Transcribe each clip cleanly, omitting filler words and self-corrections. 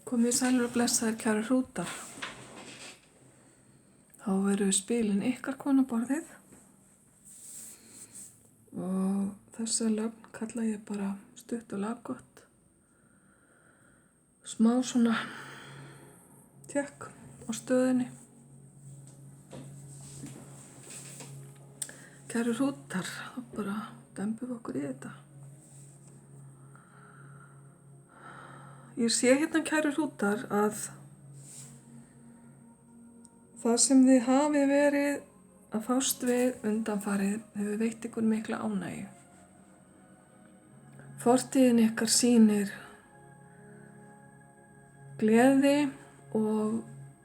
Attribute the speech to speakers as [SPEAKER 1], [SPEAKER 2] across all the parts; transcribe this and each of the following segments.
[SPEAKER 1] Komið sælir og blessaðir kæru hrútar. Þá verður spilin ykkar konaborðið og þessa lögn kalla ég bara stutt og laggott. Smá svona tjekk á stöðinni. Kæru hrútar, þá bara dembum við okkur í þetta. Ég sé hérna kæru hrútar að það sem þið hafi verið að fást við undanfarið hefur veitt ykkur mikla ánægju. Fortíðin ykkar sýnir gleði og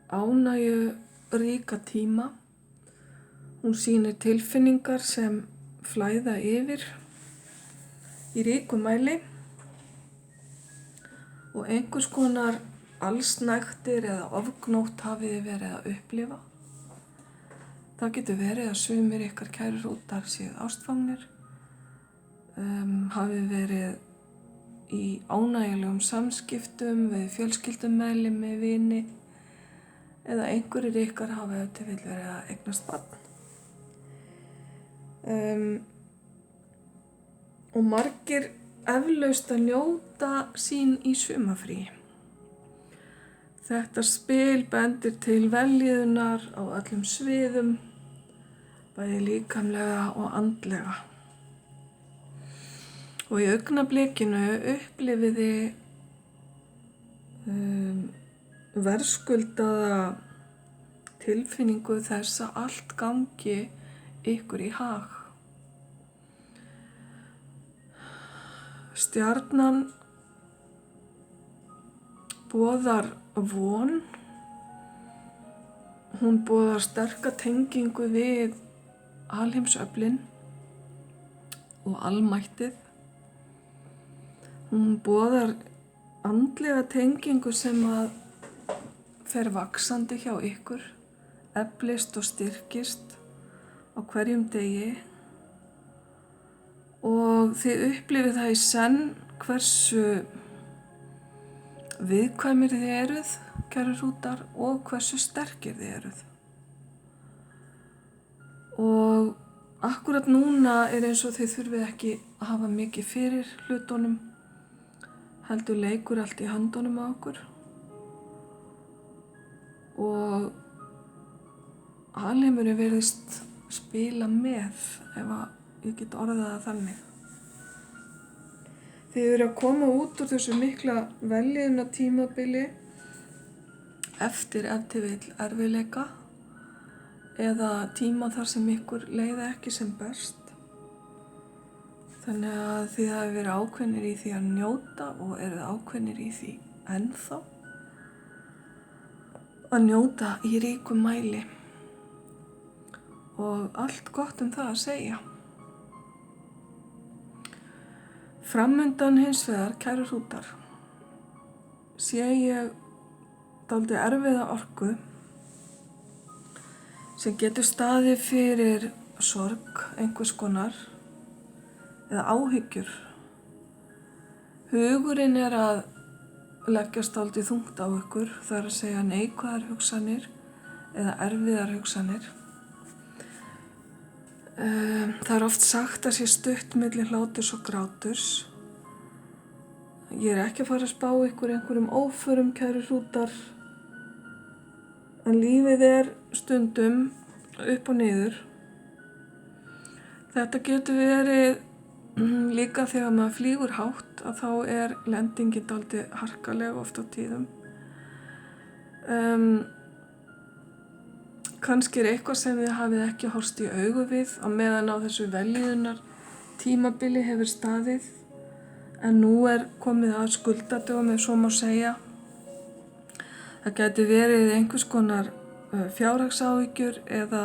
[SPEAKER 1] ánægju ríka tíma. Hún sýnir tilfinningar sem flæða yfir í ríkum mæli og einhvers konar allsnægtir eða ofgnótt hafið þið verið að upplifa. Það getur verið að sumir ykkar kæru hrútar séu ástfangnir, hafið verið í ánægjulegum samskiptum við fjölskyldumeðlimi, vini eða einhverjir ykkar hafa ef til vill verið að eignast barn. Og margir eflaust að njóta sín í sumarfríi. Þetta spil bendir til vellíðunar á öllum sviðum, bæði líkamlega og andlega. Og í augnablikinu upplifiði verðskuldaða tilfinningu þess að allt gangi ykkur í hag. Stjarnan boðar von, hún boðar sterka tengingu við alheimsöflin og almættið. Hún boðar andlega tengingu sem að fer vaxandi hjá ykkur, eflist og styrkist á hverjum degi og þið upplifið það í senn hversu viðkvæmir þið eruð, kæru hrútar, og hversu sterkir þið eruð. Og akkúrat núna er eins og þið þurfið ekki að hafa mikið fyrir hlutunum, heldur leikur allt í höndunum á okkur. Og alheimurinn virðist spila með, ef að ég get orðað það þannig. Þið eru að koma út úr þessu mikla vellíðunar tímabili eftir ef til vill erfiðleika eða tíma þar sem ykkur leiða ekki sem best. Þannig að þið hafi verið ákveðnir í því að njóta og eruð ákveðnir í því ennþá að njóta í ríkum mæli og allt gott það að segja. Framundan hins vegar, kæru hrútar, sé ég dálítið erfiða orku sem getur staðið fyrir sorg einhvers konar eða áhyggjur. Hugurinn er að leggjast dálítið þungt á ykkur, það er að segja neikvæðar hugsanir eða erfiðar hugsanir. Það er oft sagt að sé stutt milli hláturs og gráturs. Ég er ekki að fara að spá ykkur einhverjum óförum, kæru hrútar, en lífið er stundum upp og niður. Þetta getur verið líka þegar maður flýgur hátt, að þá er lendingin dálítið harkaleg oft á tíðum. Kannski er eitthvað sem þið hafið ekki horfst í augu við á meðan á þessu vellíðunar tímabili hefur staðið, en nú er komið að skuldadögum, ef svo má segja. Það gæti verið einhvers konar fjárhagsáhyggjur eða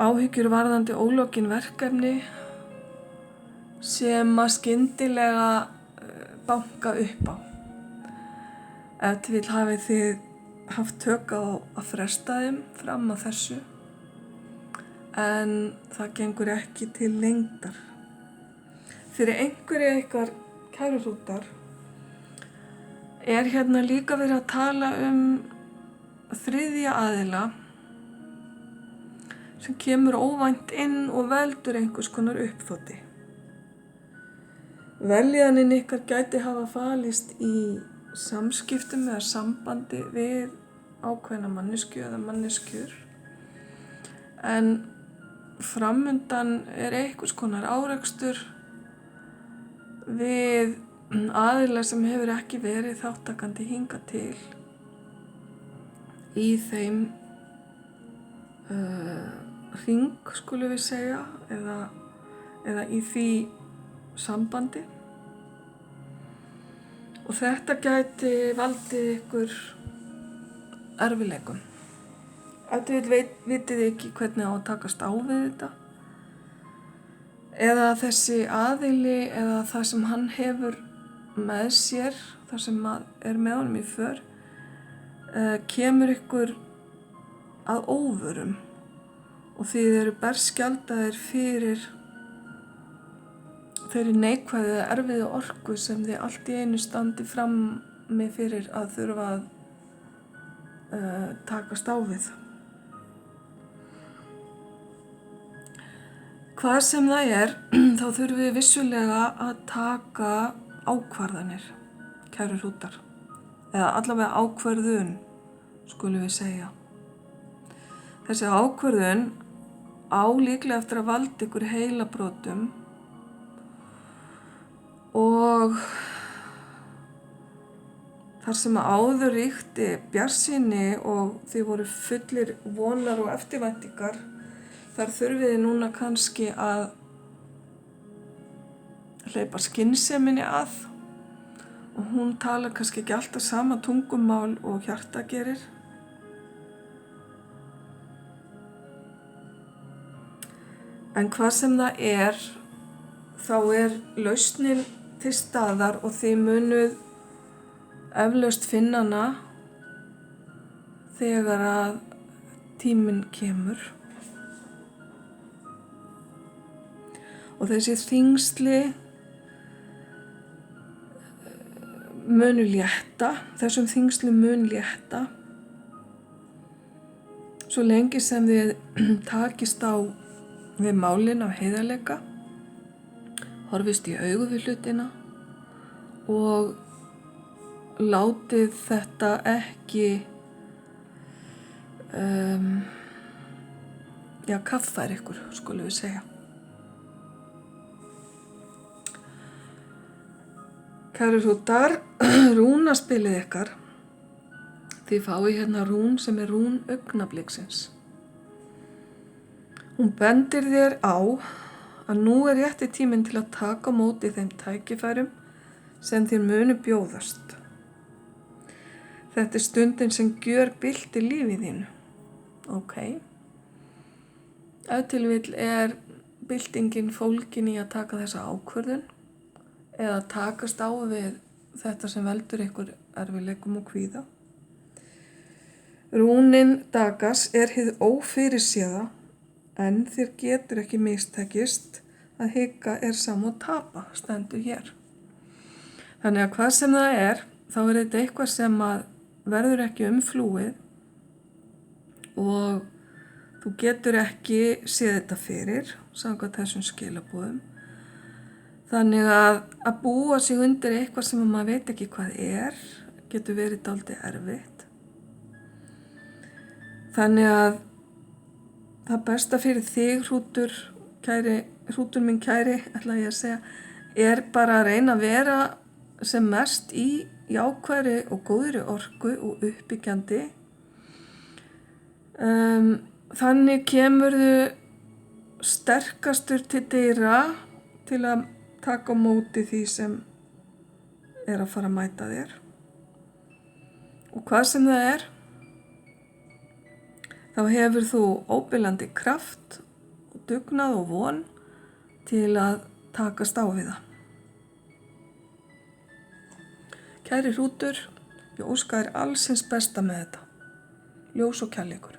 [SPEAKER 1] áhyggjur varðandi ólokin verkefni sem að skyndilega banka upp á. Ef til vill hafið þið haft tök á að fresta þeim fram að þessu, en það gengur ekki til lengdar. Fyrir einhverja ykkar kæru hrútar hérna líka verið að tala þriðja aðila sem kemur óvænt inn og veldur einhvers konar uppþoti. Veljanin ykkar gæti hafa falist í samskiptum eða sambandi við ákveðna manneskju eða manneskjur, en framundan einhvers konar árekstur við aðila sem hefur ekki verið þátttakandi hingað til í þeim hring, skulum við segja, eða í því sambandi. Og þetta gæti valdið ykkur erfiðleikum. Ef þið vitið ekki hvernig á að takast á við þetta, eða þessi aðili eða það sem hann hefur með sér, það sem með honum í för, kemur ykkur að óvörum og þið eru berskjaldaðir fyrir þeirri neikvæðu eða erfiðu orku sem þið allt í einu standi frammi fyrir að þurfa að takast á við. Hvað sem það þá þurfum við vissulega að taka ákvarðanir, kæru hrútar, eða allavega ákvörðun, skulum við segja. Þessi ákvörðun á líklega eftir að valda ykkur heilabrotum og þar sem áður ríkti bjartsýni og þið voru fullir vonar og eftirvæntingar, þar þurfið þið núna kannski að hleypa skynseminni að og hún talar kannski ekki alltaf sama tungumál og hjarta gerir. En hvað sem það þá lausnin til staðar og þið munuð eflaust finna hana þegar að tíminn kemur. Og þessi þyngsli munu létta, þessum þyngslum mun létta, svo lengi sem þið takist á við málin af heiðarleika, horfist í augu við hlutina og látið þetta ekki kaffæra ykkur, skulum við segja. Kæru hrútar, rúnaspilið ykkar, þið fáið hérna rún sem rún augnabliksins. Hún bendir þér á að nú rétti tíminn til að taka á móti þeim tækifærum sem þér munu bjóðast. Þetta stundin sem gjörbyltir lífið þínu. Ok. Ef til vill byltingin fólgin í að taka þessa ákvörðun eða takast á við þetta sem veldur ykkur erfiðleikum og kvíða. Rúnin Dagas hið ófyrirséða, en þér getur ekki mistekist að hika sama og tapa, stendur hér. Þannig að hvað sem það þá þetta eitthvað sem að verður ekki umflúið og þú getur ekki séð þetta fyrir, samkvæmt þessum skilaboðum. Þannig að búa sig undir eitthvað sem maður veit ekki hvað getur verið dálítið erfitt. Þannig að það besta fyrir þig, hrútur minn kæri, ætla ég að segja, bara að reyna að vera sem mest í jákvæðri og góðri orku og uppbyggjandi. Þannig kemurðu sterkastur til dyra til að taka á móti því sem að fara að mæta þér. Og hvað sem það þá hefur þú óbilandi kraft og dugnað og von til að takast á við það. Kæri hrútur, ég óska þér alls hins besta með þetta. Ljós og kærleikur.